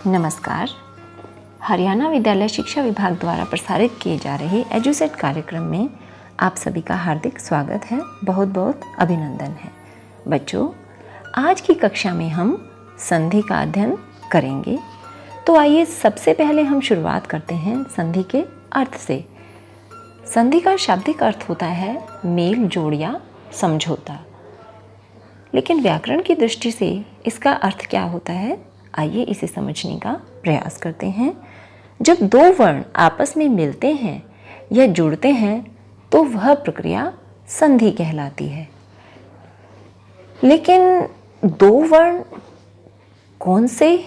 नमस्कार। हरियाणा विद्यालय शिक्षा विभाग द्वारा प्रसारित किए जा रहे एजुसेट कार्यक्रम में आप सभी का हार्दिक स्वागत है। बहुत बहुत अभिनंदन है। बच्चों, आज की कक्षा में हम संधि का अध्ययन करेंगे। तो आइए सबसे पहले हम शुरुआत करते हैं संधि के अर्थ से। संधि का शाब्दिक अर्थ होता है मेल जोड़ या समझौता, लेकिन व्याकरण की दृष्टि से इसका अर्थ क्या होता है, आइए इसे समझने का प्रयास करते हैं। जब दो वर्ण आपस में मिलते हैं या जुड़ते हैं तो वह प्रक्रिया संधि कहलाती है। लेकिन दो वर्ण कौन से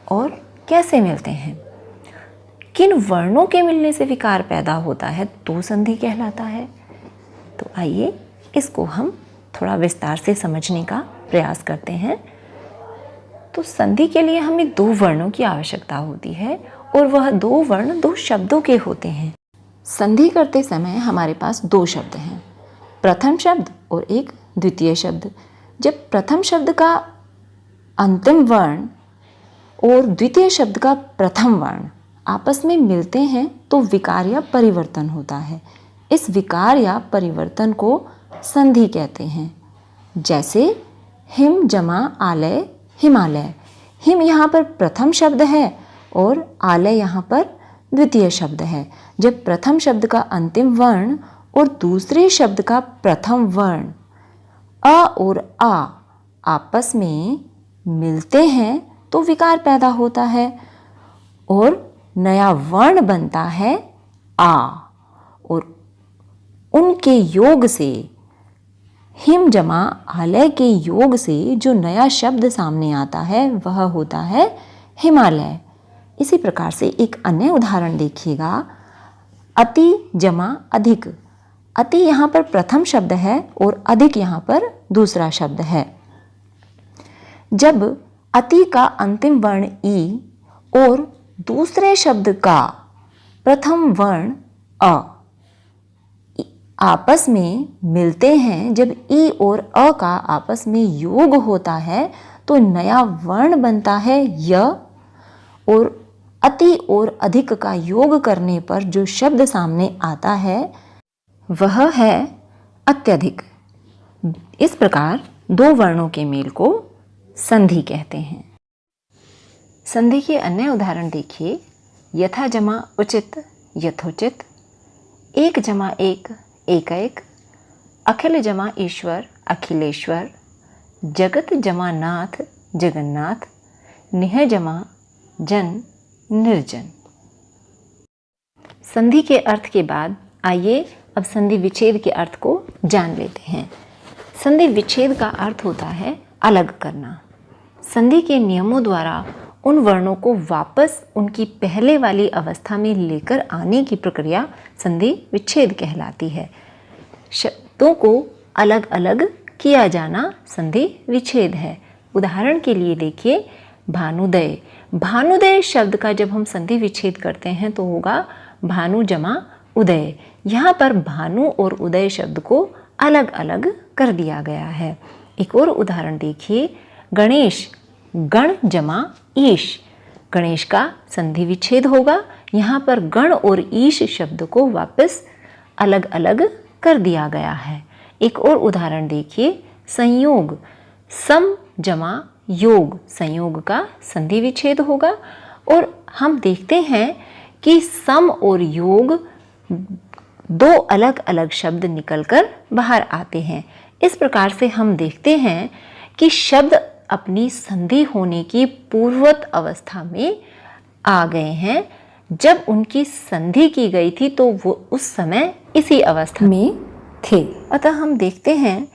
और कैसे मिलते हैं, किन वर्णों के मिलने से विकार पैदा होता है तो संधि कहलाता है। तो आइए इसको हम थोड़ा विस्तार से समझने का प्रयास करते हैं। तो संधि के लिए हमें दो वर्णों की आवश्यकता होती है और वह दो वर्ण दो शब्दों के होते हैं। संधि करते समय हमारे पास दो शब्द हैं, प्रथम शब्द और एक द्वितीय शब्द। जब प्रथम शब्द का अंतिम वर्ण और द्वितीय शब्द का प्रथम वर्ण आपस में मिलते हैं तो विकार या परिवर्तन होता है। इस विकार या परिवर्तन को संधि कहते हैं। जैसे हिम जमा आलय हिमालय। हिम यहाँ पर प्रथम शब्द है और आलय यहाँ पर द्वितीय शब्द है। जब प्रथम शब्द का अंतिम वर्ण और दूसरे शब्द का प्रथम वर्ण अ और आ आपस में मिलते हैं तो विकार पैदा होता है और नया वर्ण बनता है आ, और उनके योग से, हिम जमा आलय के योग से जो नया शब्द सामने आता है वह होता है हिमालय। इसी प्रकार से एक अन्य उदाहरण देखिएगा, अति जमा अधिक। अति यहाँ पर प्रथम शब्द है और अधिक यहाँ पर दूसरा शब्द है। जब अति का अंतिम वर्ण ई और दूसरे शब्द का प्रथम वर्ण अ आपस में मिलते हैं, जब ई और अ का आपस में योग होता है तो नया वर्ण बनता है य, और अति और अधिक का योग करने पर जो शब्द सामने आता है वह है अत्यधिक। इस प्रकार दो वर्णों के मेल को संधि कहते हैं। संधि के अन्य उदाहरण देखिए, यथा जमा उचित यथोचित, एक जमा एक एकैक, अखिल जमा ईश्वर अखिलेश्वर, जगत जमा नाथ जगन्नाथ, निह जमा जन निर्जन। संधि के अर्थ के बाद आइए अब संधि विच्छेद के अर्थ को जान लेते हैं। संधि विच्छेद का अर्थ होता है अलग करना। संधि के नियमों द्वारा उन वर्णों को वापस उनकी पहले वाली अवस्था में लेकर आने की प्रक्रिया संधि विच्छेद कहलाती है। शब्दों को अलग अलग किया जाना संधि विच्छेद है। उदाहरण के लिए देखिए, भानुदय। भानुदय शब्द का जब हम संधि विच्छेद करते हैं तो होगा भानु जमा उदय। यहाँ पर भानु और उदय शब्द को अलग अलग कर दिया गया है। एक और उदाहरण देखिए, गणेश। गण जमा ईश। गणेश का संधि विच्छेद होगा। यहाँ पर गण और ईश शब्द को वापस अलग अलग कर दिया गया है। एक और उदाहरण देखिए, संयोग। सम जमा योग। संयोग का संधि विच्छेद होगा और हम देखते हैं कि सम और योग दो अलग अलग शब्द निकलकर बाहर आते हैं। इस प्रकार से हम देखते हैं कि शब्द अपनी संधि होने की पूर्ववत अवस्था में आ गए हैं। जब उनकी संधि की गई थी तो वो उस समय इसी अवस्था में थे। अतः हम देखते हैं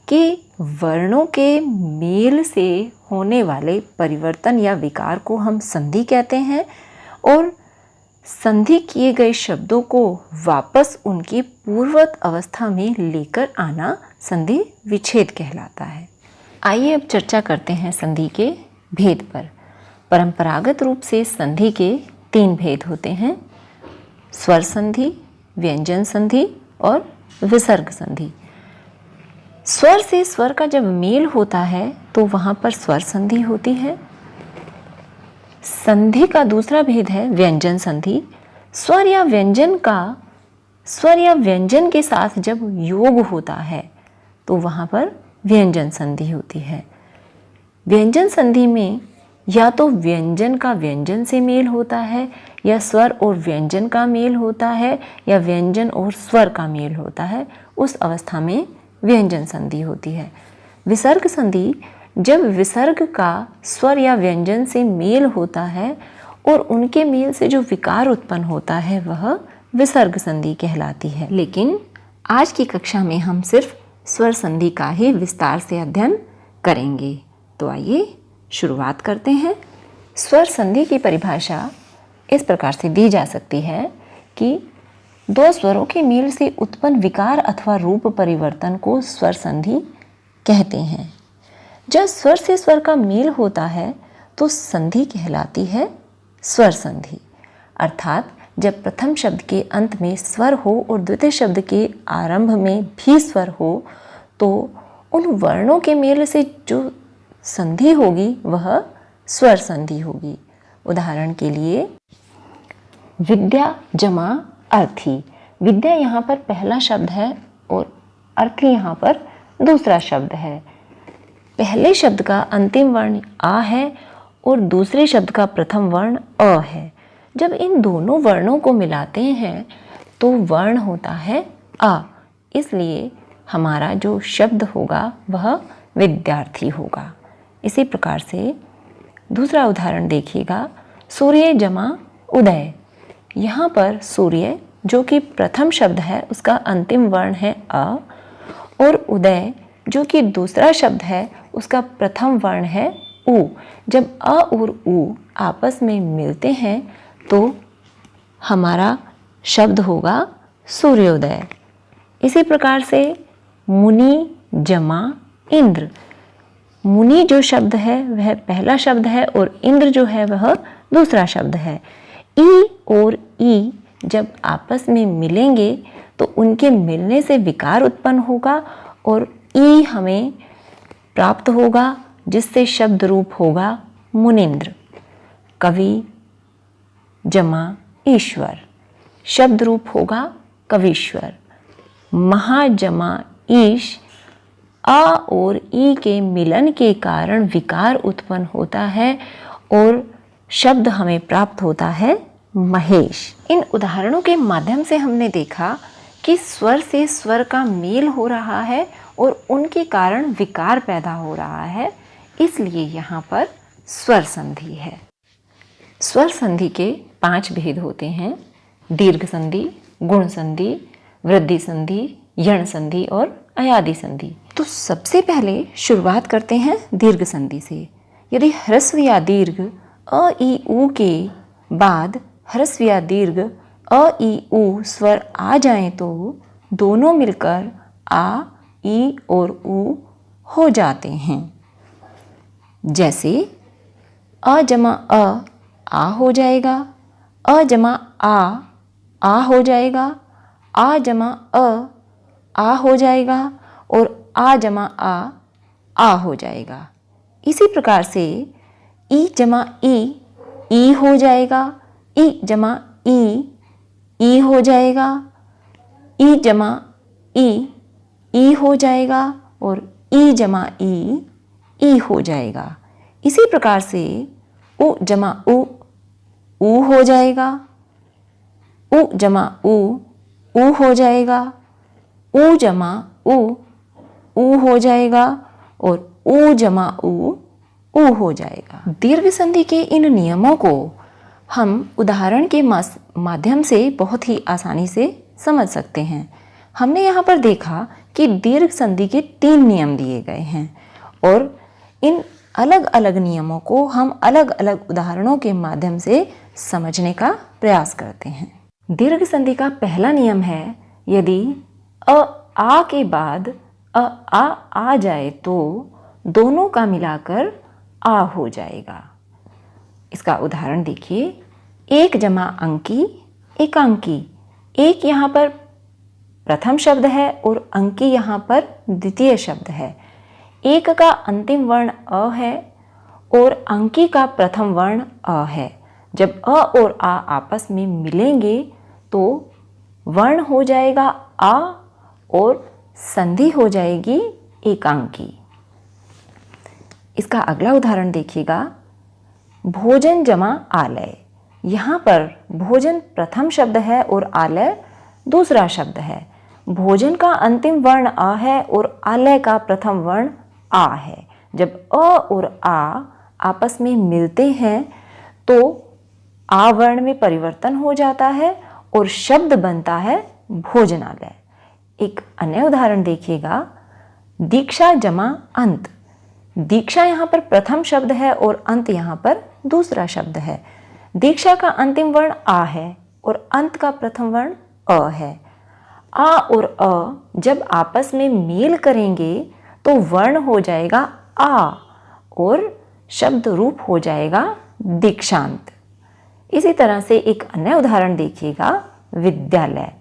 कि वर्णों के मेल से होने वाले परिवर्तन या विकार को हम संधि कहते हैं और संधि किए गए शब्दों को वापस उनकी पूर्ववत अवस्था में लेकर आना संधि विच्छेद कहलाता है। आइए अब चर्चा करते हैं संधि के भेद पर। परंपरागत रूप से संधि के तीन भेद होते हैं, स्वर संधि, व्यंजन संधि और विसर्ग संधि। स्वर से स्वर का जब मेल होता है तो वहाँ पर स्वर संधि होती है। संधि का दूसरा भेद है व्यंजन संधि। स्वर या व्यंजन के साथ जब योग होता है तो वहाँ पर व्यंजन संधि होती है। व्यंजन संधि में या तो व्यंजन का व्यंजन से मेल होता है, या स्वर और व्यंजन का मेल होता है, या व्यंजन और स्वर का मेल होता है। उस अवस्था में व्यंजन संधि होती है। विसर्ग संधि जब विसर्ग का स्वर या व्यंजन से मेल होता है और उनके मेल से जो विकार उत्पन्न होता है वह विसर्ग संधि कहलाती है। लेकिन आज की कक्षा में हम सिर्फ स्वर संधि का ही विस्तार से अध्ययन करेंगे। तो आइए शुरुआत करते हैं। स्वर संधि की परिभाषा इस प्रकार से दी जा सकती है कि दो स्वरों के मेल से उत्पन्न विकार अथवा रूप परिवर्तन को स्वर संधि कहते हैं। जब स्वर से स्वर का मेल होता है तो संधि कहलाती है स्वर संधि। अर्थात जब प्रथम शब्द के अंत में स्वर हो और द्वितीय शब्द के आरंभ में भी स्वर हो तो उन वर्णों के मेल से जो संधि होगी वह स्वर संधि होगी। उदाहरण के लिए विद्या जमा अर्थी। विद्या यहाँ पर पहला शब्द है और अर्थी यहाँ पर दूसरा शब्द है। पहले शब्द का अंतिम वर्ण आ है और दूसरे शब्द का प्रथम वर्ण अ है। जब इन दोनों वर्णों को मिलाते हैं तो वर्ण होता है आ, इसलिए हमारा जो शब्द होगा वह विद्यार्थी होगा। इसी प्रकार से दूसरा उदाहरण देखिएगा, सूर्य जमा उदय। यहाँ पर सूर्य जो कि प्रथम शब्द है उसका अंतिम वर्ण है अ, और उदय जो कि दूसरा शब्द है उसका प्रथम वर्ण है उ। जब अ और उ आपस में मिलते हैं तो हमारा शब्द होगा सूर्योदय। इसी प्रकार से मुनि जमा इंद्र। मुनि जो शब्द है वह पहला शब्द है और इंद्र जो है वह दूसरा शब्द है। ई और ई जब आपस में मिलेंगे तो उनके मिलने से विकार उत्पन्न होगा और ई हमें प्राप्त होगा जिससे शब्द रूप होगा मुनिंद्र। कवि जमा ईश्वर, शब्द रूप होगा कवीश्वर। महा जमा ईश, आ और ई के मिलन के कारण विकार उत्पन्न होता है और शब्द हमें प्राप्त होता है महेश। इन उदाहरणों के माध्यम से हमने देखा कि स्वर से स्वर का मेल हो रहा है और उनके कारण विकार पैदा हो रहा है, इसलिए यहाँ पर स्वर संधि है। स्वर संधि के 5 भेद होते हैं: दीर्घ संधि, गुण संधि, वृद्धि संधि, यण संधि और अयादि संधि। तो सबसे पहले शुरुआत करते हैं दीर्घ संधि से। यदि ह्रस्व या दीर्घ अ ई उ के बाद ह्रस्व या दीर्घ अ ई उ स्वर आ जाएं तो दोनों मिलकर आ, ई और उ हो जाते हैं। जैसे अ जमा आ हो जाएगा, अ जमा आ हो जाएगा, आ जमा आ हो जाएगा और आ जमा आ हो जाएगा। इसी प्रकार से ई जमा ई हो जाएगा, ई जमा ई हो जाएगा, ई जमा ई हो जाएगा और ई जमा ई हो जाएगा। इसी प्रकार से उ जमा उ हो जाएगा, उ जमा उ हो जाएगा, उ जमा उ हो जाएगा और उ जमा उ हो जाएगा। दीर्घ संधि के इन नियमों को हम उदाहरण के माध्यम से बहुत ही आसानी से समझ सकते हैं। हमने यहाँ पर देखा कि दीर्घ संधि के 3 नियम दिए गए हैं और इन अलग अलग नियमों को हम अलग अलग उदाहरणों के माध्यम से समझने का प्रयास करते हैं। दीर्घ संधि का पहला नियम है, यदि आ के बाद आ जाए तो दोनों का मिलाकर आ हो जाएगा। इसका उदाहरण देखिए, एक जमा अंकी एकांकी। एक यहाँ पर प्रथम शब्द है और अंकी यहाँ पर द्वितीय शब्द है। एक का अंतिम वर्ण अ है और अंकी का प्रथम वर्ण अ है। जब अ और आ आपस में मिलेंगे तो वर्ण हो जाएगा आ और संधि हो जाएगी एकांकी। इसका अगला उदाहरण देखिएगा, भोजन जमा आलय। यहाँ पर भोजन प्रथम शब्द है और आलय दूसरा शब्द है। भोजन का अंतिम वर्ण अ है और आलय का प्रथम वर्ण आ है। जब अ और आ आपस में मिलते हैं तो आ वर्ण में परिवर्तन हो जाता है और शब्द बनता है भोजनालय। एक अन्य उदाहरण देखिएगा, दीक्षा जमा अंत। दीक्षा यहाँ पर प्रथम शब्द है और अंत यहाँ पर दूसरा शब्द है। दीक्षा का अंतिम वर्ण आ है और अंत का प्रथम वर्ण अ है। आ और अ जब आपस में मेल करेंगे तो वर्ण हो जाएगा आ और शब्द रूप हो जाएगा दीक्षांत। इसी तरह से एक अन्य उदाहरण देखिएगा, विद्यालय।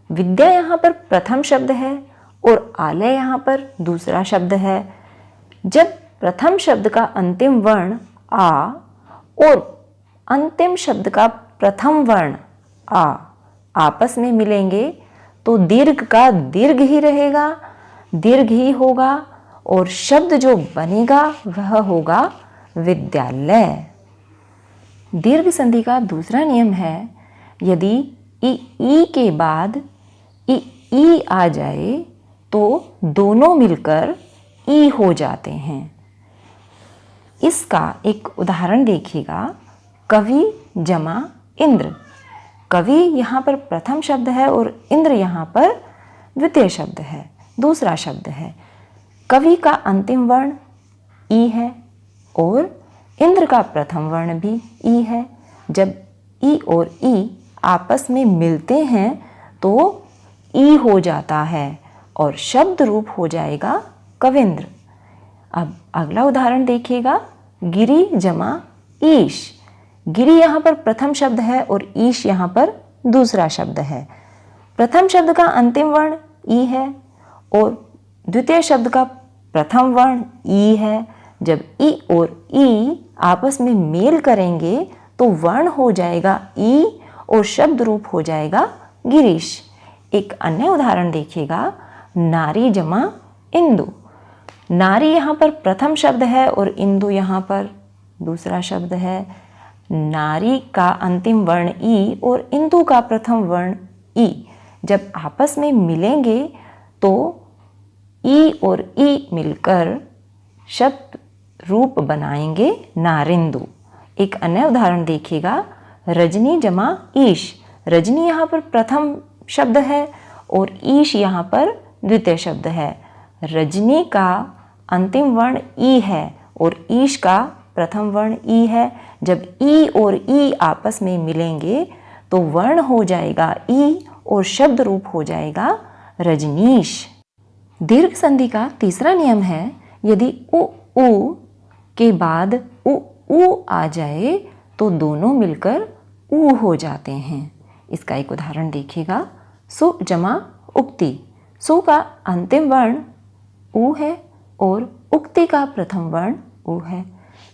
विद्या यहाँ पर प्रथम शब्द है और आलय यहाँ पर दूसरा शब्द है। जब प्रथम शब्द का अंतिम वर्ण आ और अंतिम शब्द का प्रथम वर्ण आ आपस में मिलेंगे तो दीर्घ का दीर्घ ही रहेगा, दीर्घ ही होगा और शब्द जो बनेगा वह होगा विद्यालय। दीर्घ संधि का दूसरा नियम है, यदि ई के बाद ई आ जाए तो दोनों मिलकर ई हो जाते हैं। इसका एक उदाहरण देखिएगा, कवि जमा इंद्र। कवि यहाँ पर प्रथम शब्द है और इंद्र यहाँ पर द्वितीय शब्द है, दूसरा शब्द है। कवि का अंतिम वर्ण ई है और इंद्र का प्रथम वर्ण भी ई है। जब ई और ई आपस में मिलते हैं तो ई हो जाता है और शब्द रूप हो जाएगा कविंद्र। अब अगला उदाहरण देखिएगा, गिरी जमा ईश। गिरी यहाँ पर प्रथम शब्द है और ईश यहाँ पर दूसरा शब्द है। प्रथम शब्द का अंतिम वर्ण ई है और द्वितीय शब्द का प्रथम वर्ण ई है। जब ई और ई आपस में मेल करेंगे तो वर्ण हो जाएगा ई और शब्द रूप हो जाएगा गिरीश। एक अन्य उदाहरण देखिएगा, नारी जमा इंदु। नारी यहाँ पर प्रथम शब्द है और इंदु यहाँ पर दूसरा शब्द है। नारी का अंतिम वर्ण ई और इंदु का प्रथम वर्ण ई जब आपस में मिलेंगे तो ई और ई मिलकर शब्द रूप बनाएंगे नारिंदु। एक अन्य उदाहरण देखिएगा, रजनी जमा ईश। रजनी यहाँ पर प्रथम शब्द है और ईश यहाँ पर द्वितीय शब्द है। रजनी का अंतिम वर्ण ई है और ईश का प्रथम वर्ण ई है। जब ई और ई आपस में मिलेंगे तो वर्ण हो जाएगा ई और शब्द रूप हो जाएगा रजनीश। दीर्घ संधि का तीसरा नियम है, यदि उ के बाद उ आ जाए तो दोनों मिलकर ऊ हो जाते हैं। इसका एक उदाहरण देखिएगा, सु जमा उक्ति। सु का अंतिम वर्ण ऊ है और उक्ति का प्रथम वर्ण ऊ है।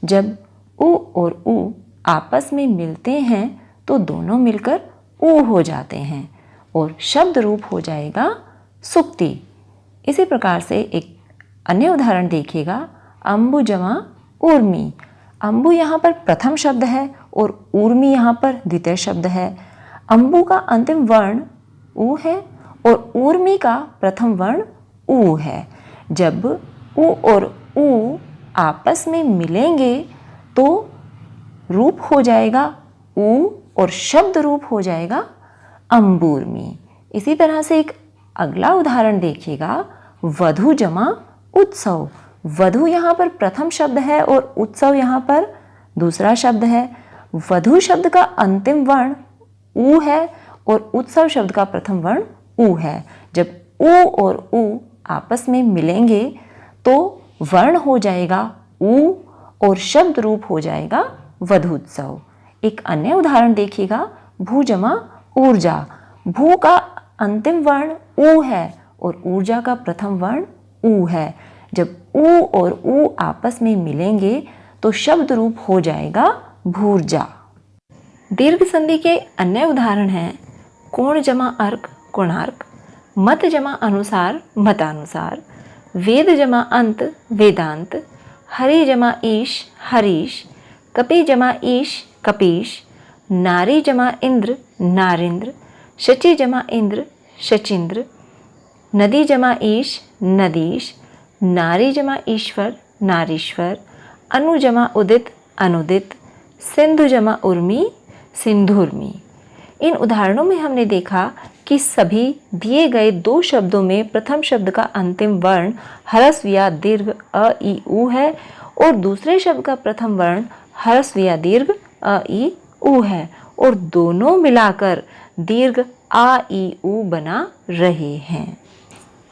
जब उ और ऊ आपस में मिलते हैं तो दोनों मिलकर ऊ हो जाते हैं और शब्द रूप हो जाएगा सुक्ति। इसी प्रकार से एक अन्य उदाहरण देखिएगा, अम्बु जमा ऊर्मी। अम्बु यहाँ पर प्रथम शब्द है और ऊर्मी यहाँ पर द्वितीय शब्द है। अम्बु का अंतिम वर्ण ऊ है और ऊर्मी का प्रथम वर्ण ऊ है। जब ऊ और ऊ आपस में मिलेंगे तो रूप हो जाएगा ऊ और शब्द रूप हो जाएगा अम्बूर्मी। इसी तरह से एक अगला उदाहरण देखिएगा, वधू जमा उत्सव। वधू यहाँ पर प्रथम शब्द है और उत्सव यहाँ पर दूसरा शब्द है। वधू शब्द का अंतिम वर्ण ऊ है और उत्सव शब्द का प्रथम वर्ण ऊ है। जब ऊ और ऊ आपस में मिलेंगे तो वर्ण हो जाएगा ऊ और शब्द रूप हो जाएगा वधूत्सव। एक अन्य उदाहरण देखिएगा, भू जमा ऊर्जा। भू का अंतिम वर्ण ऊ है और ऊर्जा का प्रथम वर्ण ऊ है। जब ऊ और ऊ आपस में मिलेंगे तो शब्द रूप हो जाएगा भूर्जा। दीर्घ संधि के अन्य उदाहरण हैं कोण जमा अर्क कोणार्क, मत जमा अनुसार मतानुसार, वेद जमा अंत वेदांत, हरि जमा ईश हरीश, कपि जमा ईश कपीश, नारी जमा इंद्र नारिंद्र, शची जमा इंद्र शचींद्र, नदी जमा ईश नदीश, नारी जमा ईश्वर नारीश्वर, अनु जमा उदित अनुदित, सिंधु जमा उर्मी सिंधुर्मी। इन उदाहरणों में हमने देखा कि सभी दिए गए दो शब्दों में प्रथम शब्द का अंतिम वर्ण ह्रस्व या दीर्घ अ ई उ है और दूसरे शब्द का प्रथम वर्ण ह्रस्व या दीर्घ अ ई उ है और दोनों मिलाकर दीर्घ आ ई उ बना रहे हैं।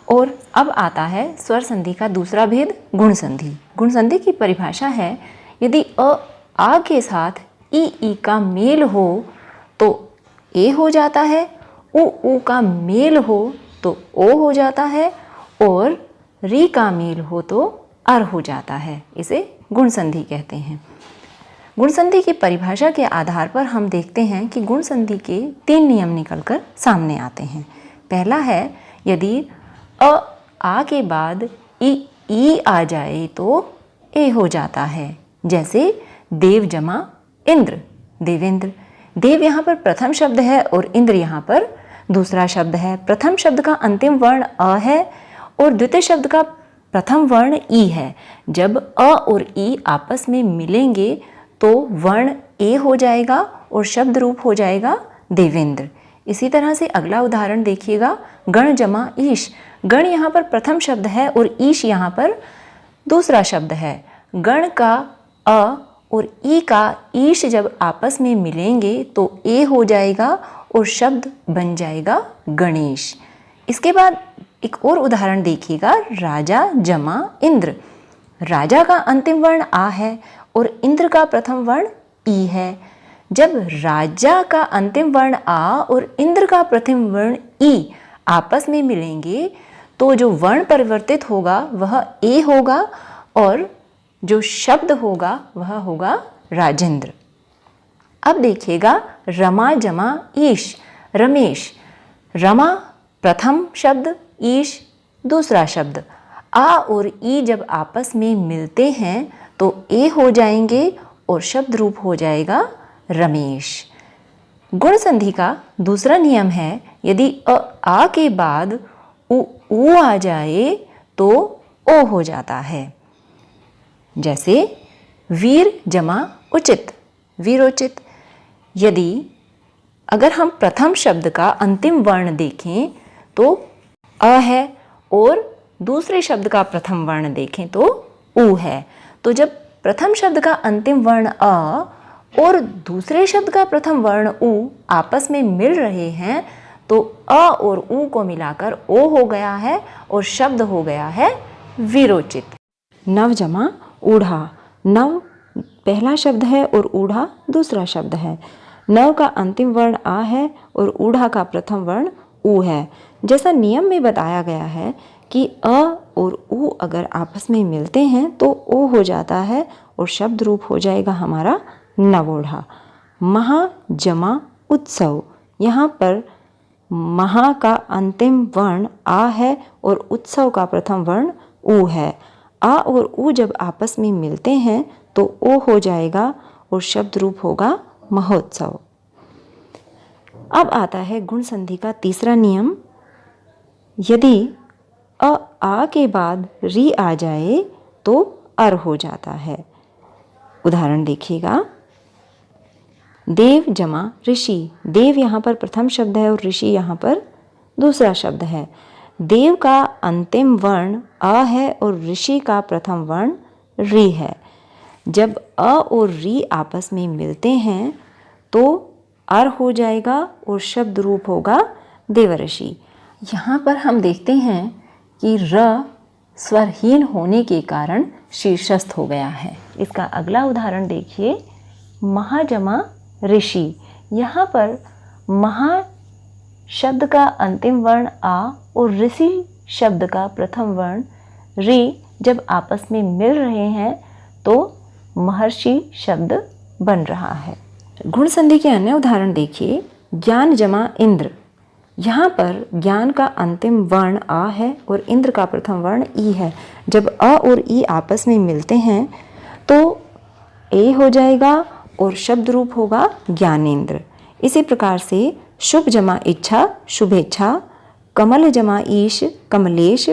और अब आता है स्वर संधि का दूसरा भेद गुण संधि। गुण संधि की परिभाषा है यदि अ आ के साथ ई का मेल हो तो ए हो जाता है, उ का मेल हो तो ओ हो जाता है और री का मेल हो तो अर हो जाता है। इसे गुण संधि कहते हैं। गुण संधि की परिभाषा के आधार पर हम देखते हैं कि गुण संधि के 3 नियम निकलकर सामने आते हैं। पहला है यदि अ आ के बाद ई आ जाए तो ए हो जाता है। जैसे देव जमा इंद्र देवेंद्र। देव यहाँ पर प्रथम शब्द है और इंद्र यहाँ पर दूसरा शब्द है। प्रथम शब्द का अंतिम वर्ण अ है और द्वितीय शब्द का प्रथम वर्ण ई है। जब अ और ई आपस में मिलेंगे तो वर्ण ए हो जाएगा और शब्द रूप हो जाएगा देवेंद्र। इसी तरह से अगला उदाहरण देखिएगा गण जमा ईश। गण यहाँ पर प्रथम शब्द है और ईश यहाँ पर दूसरा शब्द है। गण का अ और ई का ईश जब आपस में मिलेंगे तो ए हो जाएगा और शब्द बन जाएगा गणेश। इसके बाद एक और उदाहरण देखिएगा राजा जमा इंद्र। राजा का अंतिम वर्ण आ है और इंद्र का प्रथम वर्ण ई है। जब राजा का अंतिम वर्ण आ और इंद्र का प्रथम वर्ण ई आपस में मिलेंगे तो जो वर्ण परिवर्तित होगा वह ए होगा और जो शब्द होगा वह होगा राजेंद्र। अब देखिएगा रमा जमा ईश रमेश। रमा प्रथम शब्द ईश दूसरा शब्द। आ और ई जब आपस में मिलते हैं तो ए हो जाएंगे और शब्द रूप हो जाएगा रमेश। गुण संधि का दूसरा नियम है यदि आ के बाद उ आ जाए तो ओ हो जाता है। जैसे वीर जमा उचित वीरोचित। यदि अगर हम प्रथम शब्द का अंतिम वर्ण देखें तो अ है और दूसरे शब्द का प्रथम वर्ण देखें तो उ है। तो जब प्रथम शब्द का अंतिम वर्ण अ और दूसरे शब्द का प्रथम वर्ण उ आपस में मिल रहे हैं तो अ और उ को मिलाकर ओ हो गया है और शब्द हो गया है वीरोचित। नव जमा ऊढ़ा। नव पहला शब्द है और ऊढ़ा दूसरा शब्द है। नव का अंतिम वर्ण आ है और ऊढ़ा का प्रथम वर्ण उ है। जैसा नियम में बताया गया है कि अ और उ अगर आपस में मिलते हैं तो ओ हो जाता है और शब्द रूप हो जाएगा हमारा नवोढ़ा। महा जमा उत्सव। यहाँ पर महा का अंतिम वर्ण आ है और उत्सव का प्रथम वर्ण उ है। आ और उ जब आपस में मिलते हैं तो ओ हो जाएगा और शब्द रूप होगा महोत्सव। अब आता है गुण संधि का तीसरा नियम। यदि आ के बाद री आ जाए तो अर हो जाता है। उदाहरण देखिएगा देव जमा ऋषि। देव यहाँ पर प्रथम शब्द है और ऋषि यहाँ पर दूसरा शब्द है। देव का अंतिम वर्ण अ है और ऋषि का प्रथम वर्ण री है। जब अ और री आपस में मिलते हैं तो अर हो जाएगा और शब्द रूप होगा देवऋषि। यहाँ पर हम देखते हैं कि र स्वरहीन होने के कारण शीर्षस्थ हो गया है। इसका अगला उदाहरण देखिए महाजमा ऋषि। यहाँ पर महा शब्द का अंतिम वर्ण आ और ऋषि शब्द का प्रथम वर्ण री जब आपस में मिल रहे हैं तो महर्षि शब्द बन रहा है। गुण संधि के अन्य उदाहरण देखिए। ज्ञान जमा इंद्र। यहाँ पर ज्ञान का अंतिम वर्ण अ है और इंद्र का प्रथम वर्ण ई है। जब अ और ई आपस में मिलते हैं तो ए हो जाएगा और शब्द रूप होगा ज्ञानेंद्र। इसी प्रकार से शुभ जमा इच्छा शुभेच्छा, कमल जमा ईश कमलेश,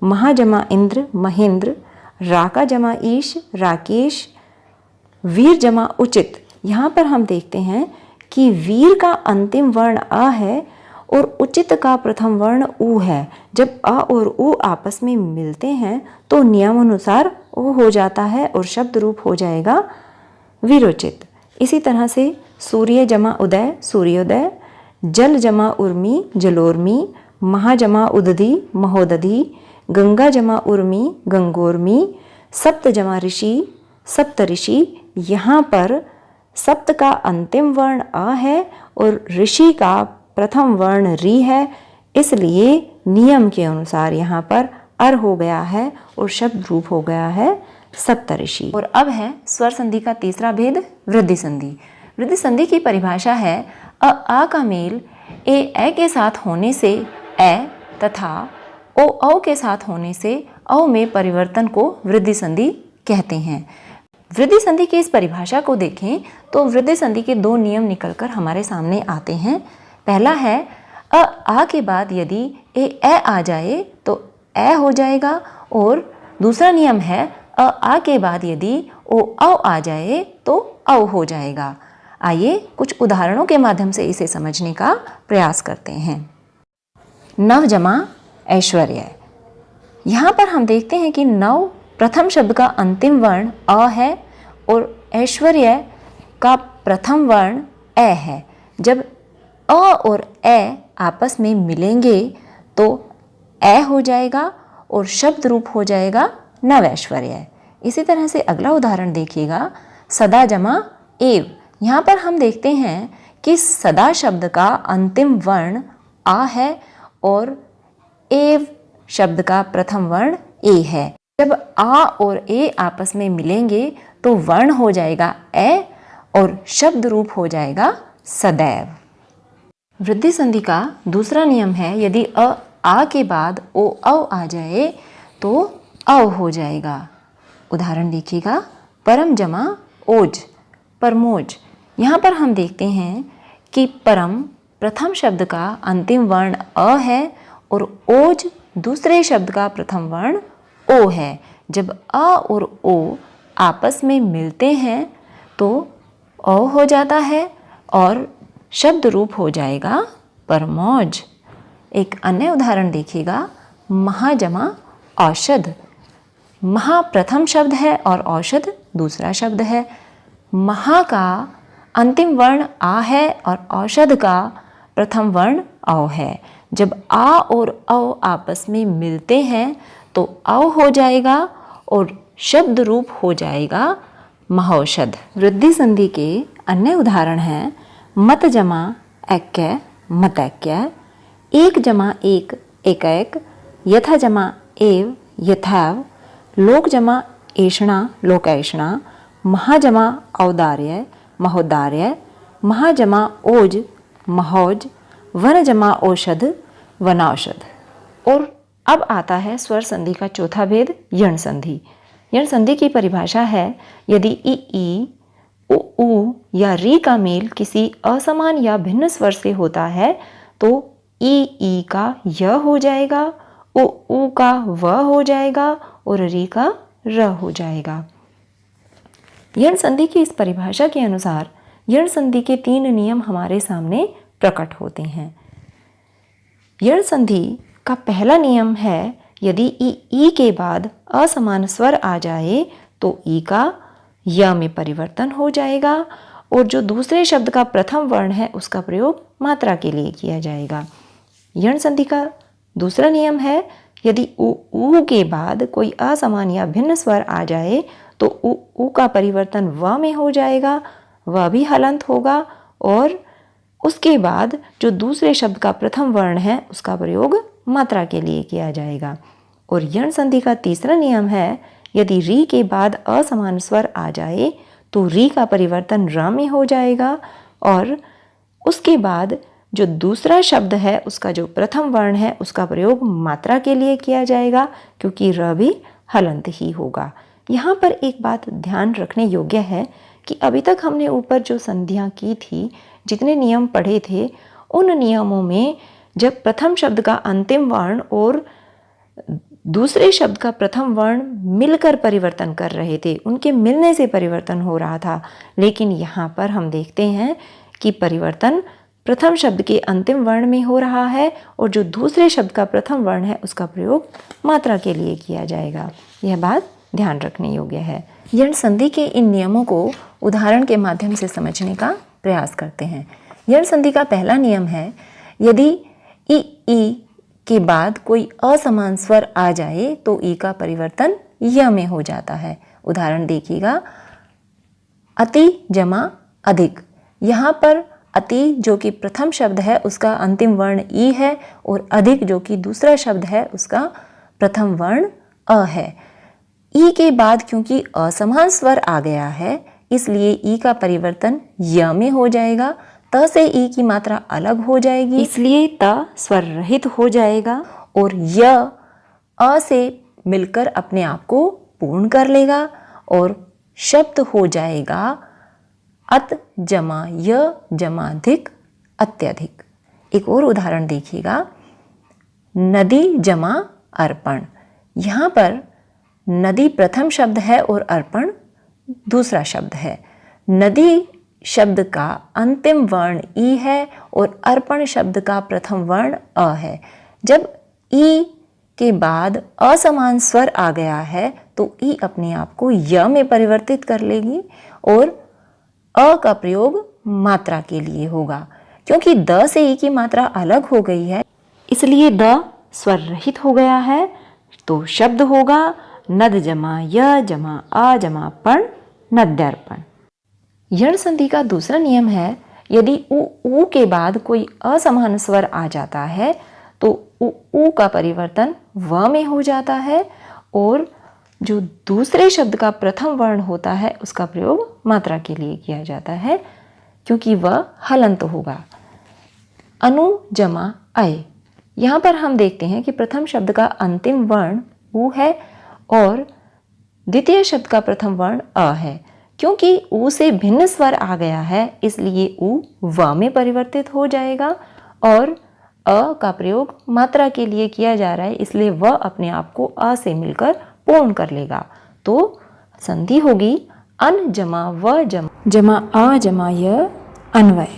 महा जमा इंद्र महेंद्र, राका जमा ईश राकेश, वीर जमा उचित। यहाँ पर हम देखते हैं कि वीर का अंतिम वर्ण अ है और उचित का प्रथम वर्ण उ है। जब अ और उ आपस में मिलते हैं तो नियम अनुसार ओ हो जाता है और शब्द रूप हो जाएगा वीरोचित। इसी तरह से सूर्य जमा उदय सूर्योदय, जल जमा उर्मी जलोर्मी, महा जमा उदधि महोदधि, गंगा जमा उर्मी गंगोर्मी, सप्त जमा ऋषि सप्त ऋषि। यहाँ पर सप्त का अंतिम वर्ण अ है और ऋषि का प्रथम वर्ण री है, इसलिए नियम के अनुसार यहाँ पर अर हो गया है और शब्द रूप हो गया है सप्तऋषि। और अब है स्वर संधि का तीसरा भेद, वृद्धि संधि। वृद्धि संधि की परिभाषा है आ का मेल ए के साथ होने से ए तथा ओ के साथ होने से औ में परिवर्तन को वृद्धि संधि कहते हैं। वृद्धि संधि की इस परिभाषा को देखें तो वृद्धि संधि के दो नियम निकलकर हमारे सामने आते हैं। पहला है आ के बाद यदि ए आ जाए तो ए हो जाएगा और दूसरा नियम है आ के बाद यदि ओ आ जाए तो औ हो जाएगा। आइए कुछ उदाहरणों के माध्यम से इसे समझने का प्रयास करते हैं। नव जमा ऐश्वर्य। यहाँ पर हम देखते हैं कि नव प्रथम शब्द का अंतिम वर्ण अ है और ऐश्वर्य का प्रथम वर्ण ए है। जब अ और ए आपस में मिलेंगे तो ए हो जाएगा और शब्द रूप हो जाएगा नवैश्वर्य। इसी तरह से अगला उदाहरण देखिएगा, सदा जमा एव। यहाँ पर हम देखते हैं कि सदा शब्द का अंतिम वर्ण आ है और एव शब्द का प्रथम वर्ण ए है। जब आ और ए आपस में मिलेंगे तो वर्ण हो जाएगा ए और शब्द रूप हो जाएगा सदैव। वृद्धि संधि का दूसरा नियम है, यदि आ के बाद ओ आ जाए तो औ हो जाएगा। उदाहरण देखिएगा, परम जमा ओज परमोज। यहाँ पर हम देखते हैं कि परम प्रथम शब्द का अंतिम वर्ण अ है और ओज दूसरे शब्द का प्रथम वर्ण ओ है। जब अ और ओ आपस में मिलते हैं तो ओ हो जाता है और शब्द रूप हो जाएगा परमौज। एक अन्य उदाहरण देखिएगा, महाजमा औषध। महा प्रथम शब्द है और औषध दूसरा शब्द है। महा का अंतिम वर्ण आ है और औषध का प्रथम वर्ण औ है। जब आ और औ आपस में मिलते हैं तो औ हो जाएगा और शब्द रूप हो जाएगा महौषध। वृद्धि संधि के अन्य उदाहरण हैं, मत जमा ऐक्य मतैक्य, एक जमा एक एकैक, यथा जमा एव यथैव, लोक जमा ऐषणा लोकैषणा, महाजमा औदार्य महोदार्य, महाजमा ओज महौज, वन जमा औषध वनौषध। और अब आता है स्वर संधि का चौथा भेद, यण संधि। यण संधि की परिभाषा है, यदि ई उ या री का मेल किसी असमान या भिन्न स्वर से होता है तो ई का य हो जाएगा, उ का व हो जाएगा और री का र हो जाएगा। यण संधि की इस परिभाषा के अनुसार यण संधि के 3 नियम हमारे सामने प्रकट होते हैं। यण संधि का पहला नियम है, यदि ई के बाद असमान स्वर आ जाए तो ई का य में परिवर्तन हो जाएगा और जो दूसरे शब्द का प्रथम वर्ण है उसका प्रयोग मात्रा के लिए किया जाएगा। यण संधि का दूसरा नियम है, यदि उ के बाद कोई असमान या भिन्न स्वर आ जाए तो उ का परिवर्तन व में हो जाएगा, वह भी हलंत होगा और उसके बाद जो दूसरे शब्द का प्रथम वर्ण है उसका प्रयोग मात्रा के लिए किया जाएगा। और यण संधि का तीसरा नियम है, यदि री के बाद असमान स्वर आ जाए तो री का परिवर्तन र में हो जाएगा और उसके बाद जो दूसरा शब्द है उसका जो प्रथम वर्ण है उसका प्रयोग मात्रा के लिए किया जाएगा, क्योंकि र भी हलंत ही होगा। यहाँ पर एक बात ध्यान रखने योग्य है कि अभी तक हमने ऊपर जो संधियाँ की थी, जितने नियम पढ़े थे, उन नियमों में जब प्रथम शब्द का अंतिम वर्ण और दूसरे शब्द का प्रथम वर्ण मिलकर परिवर्तन कर रहे थे, उनके मिलने से परिवर्तन हो रहा था। लेकिन यहाँ पर हम देखते हैं कि परिवर्तन प्रथम शब्द के अंतिम वर्ण में हो रहा है और जो दूसरे शब्द का प्रथम वर्ण है उसका प्रयोग मात्रा के लिए किया जाएगा। यह बात ध्यान रखने योग्य है। यण संधि के इन नियमों को उदाहरण के माध्यम से समझने का प्रयास करते हैं। यण संधि का पहला नियम है, यदि ई के बाद कोई असमान स्वर आ जाए तो ई का परिवर्तन य में हो जाता है। उदाहरण देखिएगा, अति जमा अधिक। यहाँ पर अति जो कि प्रथम शब्द है उसका अंतिम वर्ण ई है और अधिक जो कि दूसरा शब्द है उसका प्रथम वर्ण अ है। ई के बाद क्योंकि असमान स्वर आ गया है इसलिए ई का परिवर्तन य में हो जाएगा। त से ई की मात्रा अलग हो जाएगी, इसलिए त स्वर रहित हो जाएगा और य अ से मिलकर अपने आप को पूर्ण कर लेगा और शब्द हो जाएगा अत जमा य जमा अधिक अत्यधिक। एक और उदाहरण देखिएगा, नदी जमा अर्पण। यहाँ पर नदी प्रथम शब्द है और अर्पण दूसरा शब्द है। नदी शब्द का अंतिम वर्ण ई है और अर्पण शब्द का प्रथम वर्ण अ है। जब ई के बाद असमान स्वर आ गया है तो ई अपने आप को य में परिवर्तित कर लेगी और अ का प्रयोग मात्रा के लिए होगा। क्योंकि द से ई की मात्रा अलग हो गई है इसलिए द स्वर रहित हो गया है, तो शब्द होगा नद जमा य जमा आ जमा पण नद्यर्पण। यण संधि का दूसरा नियम है, यदि उ के बाद कोई असमान स्वर आ जाता है तो उ का परिवर्तन व में हो जाता है और जो दूसरे शब्द का प्रथम वर्ण होता है उसका प्रयोग मात्रा के लिए किया जाता है, क्योंकि वह हलंत होगा। अनु जमा अय। यहाँ पर हम देखते हैं कि प्रथम शब्द का अंतिम वर्ण उ है और द्वितीय शब्द का प्रथम वर्ण अ है। क्योंकि उ से भिन्न स्वर आ गया है इसलिए उ व में परिवर्तित हो जाएगा और अ का प्रयोग मात्रा के लिए किया जा रहा है, इसलिए वह अपने आप को अ से मिलकर पूर्ण कर लेगा। तो संधि होगी अन जमा व जमा आ जमा य अन्वय।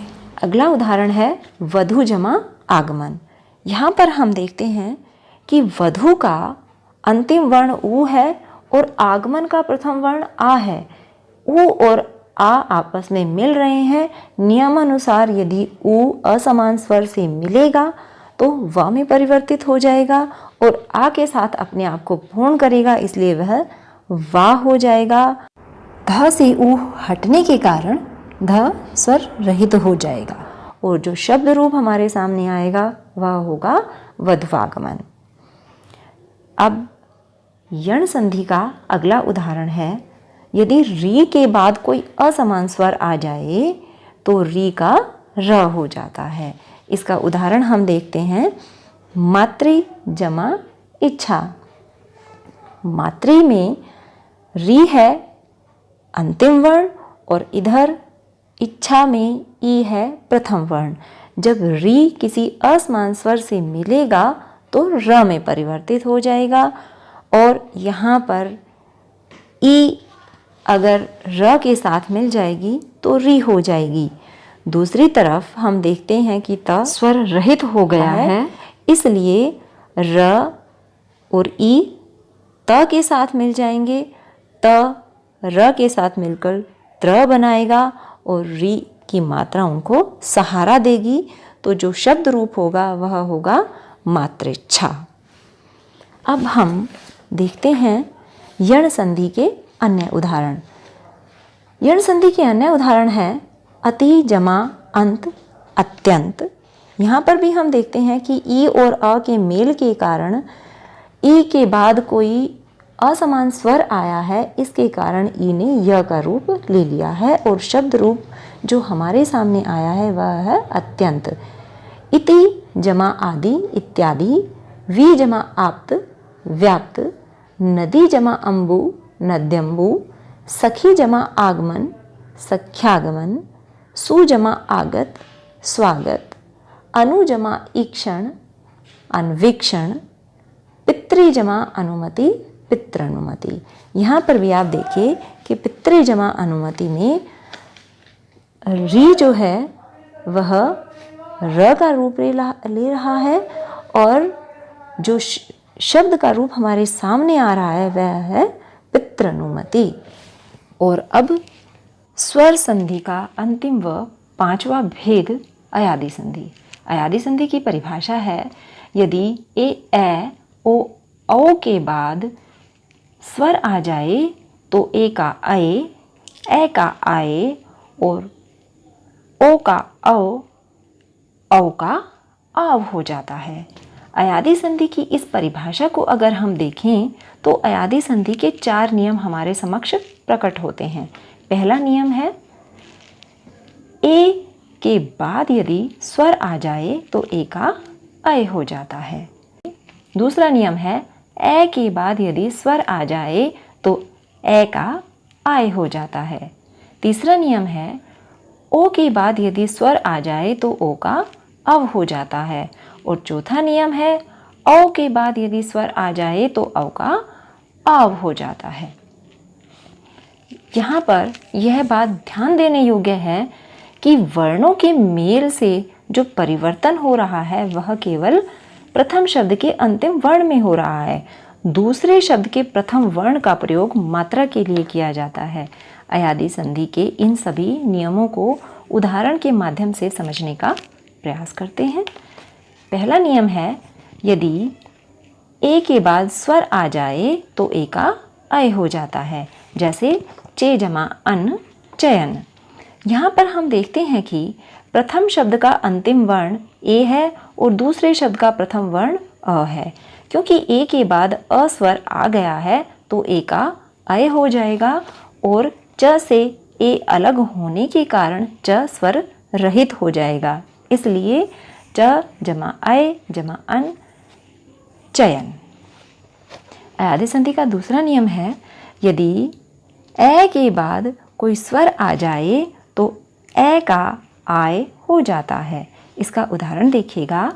अगला उदाहरण है वधु जमा आगमन। यहाँ पर हम देखते हैं कि वधु का अंतिम वर्ण उ है और आगमन का प्रथम वर्ण आ है। उ और आ आपस में मिल रहे हैं। नियमानुसार यदि उ असमान स्वर से मिलेगा तो व में परिवर्तित हो जाएगा और आ के साथ अपने आप को पूर्ण करेगा, इसलिए वह वा हो जाएगा। ध से उ हटने के कारण ध स्वर रहित हो जाएगा और जो शब्द रूप हमारे सामने आएगा वह होगा वधवागमन। अब यण संधि का अगला उदाहरण है, यदि री के बाद कोई असमान स्वर आ जाए तो री का र हो जाता है। इसका उदाहरण हम देखते हैं, मातृ जमा इच्छा। मातृ में री है अंतिम वर्ण और इधर इच्छा में ई है प्रथम वर्ण। जब री किसी असमान स्वर से मिलेगा तो र में परिवर्तित हो जाएगा और यहाँ पर ई अगर र के साथ मिल जाएगी तो री हो जाएगी। दूसरी तरफ हम देखते हैं कि त स्वर रहित हो गया है, इसलिए र और ई त के साथ मिल जाएंगे। त र के साथ मिलकर त्र बनाएगा और री की मात्रा उनको सहारा देगी, तो जो शब्द रूप होगा वह होगा मातृच्छा। अब हम देखते हैं यण संधि के अन्य उदाहरण। यण संधि के अन्य उदाहरण है अति जमा अंत अत्यंत। यहाँ पर भी हम देखते हैं कि ई और अ के मेल के कारण ई के बाद कोई असमान स्वर आया है, इसके कारण ई ने य का रूप ले लिया है और शब्द रूप जो हमारे सामने आया है वह है अत्यंत। इति जमा आदि इत्यादि, वी जमा आप्त व्याप्त, नदी जमा अम्बु नद्यम्बु, सखी जमा आगमन सख्यागमन, सु जमा आगत स्वागत, अनु जमा ईक्षण अन्वीक्षण, पितृ जमा अनुमति पितृनुमति। यहाँ पर भी आप देखिए कि पितृ जमा अनुमति में री जो है वह र का रूप ले रहा है और जो शब्द का रूप हमारे सामने आ रहा है वह है पितृनुमति। और अब स्वर संधि का अंतिम व पांचवा भेद अयादि संधि। अयादि संधि की परिभाषा है यदि ए ओ औ के बाद स्वर आ जाए तो ए का ए का आए और ओ का औ का आव हो जाता है। अयादि संधि की इस परिभाषा को अगर हम देखें तो अयादि संधि के 4 नियम हमारे समक्ष प्रकट होते हैं। पहला नियम है ए के बाद यदि स्वर आ जाए तो ए का अय हो जाता है। दूसरा नियम है ए के बाद यदि स्वर आ जाए तो ए का आय हो जाता है। तीसरा नियम है ओ के बाद यदि स्वर आ जाए तो ओ का अव हो जाता है। और चौथा नियम है औ के बाद यदि स्वर आ जाए तो औ का आव हो जाता है। यहाँ पर यह बात ध्यान देने योग्य है कि वर्णों के मेल से जो परिवर्तन हो रहा है वह केवल प्रथम शब्द के अंतिम वर्ण में हो रहा है। दूसरे शब्द के प्रथम वर्ण का प्रयोग मात्रा के लिए किया जाता है। अयादि संधि के इन सभी नियमों को उदाहरण के माध्यम से समझने का प्रयास करते हैं। पहला नियम है यदि ए के बाद स्वर आ जाए तो ए का अय हो जाता है, जैसे चे जमा अन चयन। यहाँ पर हम देखते हैं कि प्रथम शब्द का अंतिम वर्ण ए है और दूसरे शब्द का प्रथम वर्ण अ है। क्योंकि ए के बाद अ स्वर आ गया है तो ए का अय हो जाएगा और च से ए अलग होने के कारण च स्वर रहित हो जाएगा। इसलिए च जमा अय जमा अन चयन। अयादि संधि का दूसरा नियम है यदि ए के बाद कोई स्वर आ जाए तो ए का आय हो जाता है। इसका उदाहरण देखिएगा,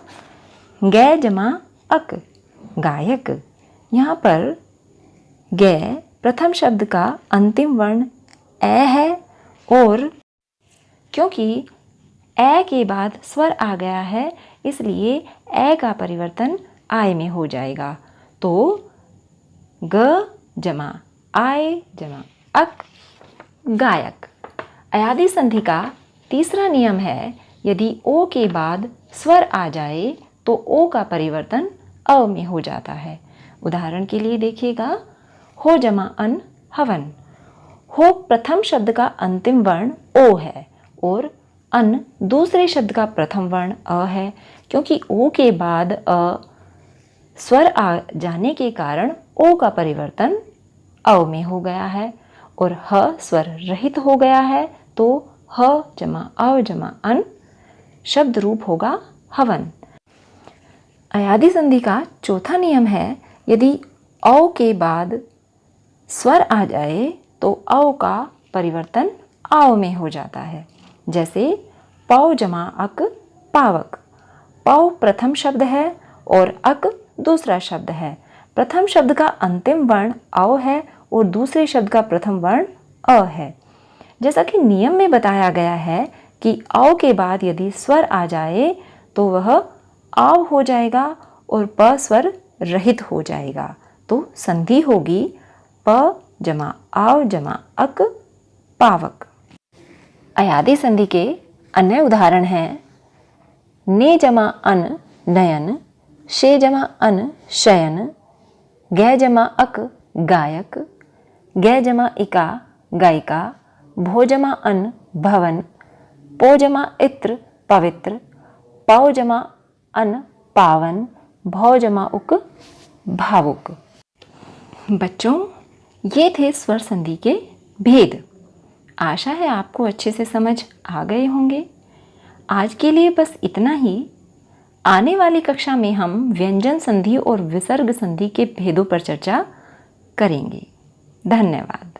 गे जमा अक गायक। यहाँ पर गे प्रथम शब्द का अंतिम वर्ण ए है और क्योंकि ए के बाद स्वर आ गया है इसलिए ए का परिवर्तन आय में हो जाएगा। तो ग जमा आय जमा अक गायक। अयादि संधि का तीसरा नियम है यदि ओ के बाद स्वर आ जाए तो ओ का परिवर्तन अ में हो जाता है। उदाहरण के लिए देखिएगा, हो जमा अन हवन। हो प्रथम शब्द का अंतिम वर्ण ओ है और अन दूसरे शब्द का प्रथम वर्ण अ है। क्योंकि ओ के बाद अ स्वर आ जाने के कारण ओ का परिवर्तन अ में हो गया है और ह स्वर रहित हो गया है तो ह जमा अ जमा अन शब्द रूप होगा हवन। अयादि संधि का चौथा नियम है यदि औ के बाद स्वर आ जाए तो औ का परिवर्तन आव में हो जाता है। जैसे पौ जमा अक पावक। पौ प्रथम शब्द है और अक दूसरा शब्द है। प्रथम शब्द का अंतिम वर्ण औ है और दूसरे शब्द का प्रथम वर्ण अ है। जैसा कि नियम में बताया गया है कि औ के बाद यदि स्वर आ जाए तो वह आव हो जाएगा और प स्वर रहित हो जाएगा। तो संधि होगी प जमा आव जमा अक पावक। अयादि संधि के अन्य उदाहरण हैं ने जमा अन नयन, शे जमा अन शयन, गै जमा अक गायक, गै जमा इका गायिका, भो जमा अन भवन, पो जमा इत्र पवित्र, पौ जमा अन पावन, भौ जमा उक भावुक। बच्चों, ये थे स्वर संधि के भेद। आशा है आपको अच्छे से समझ आ गए होंगे। आज के लिए बस इतना ही। आने वाली कक्षा में हम व्यंजन संधि और विसर्ग संधि के भेदों पर चर्चा करेंगे। धन्यवाद।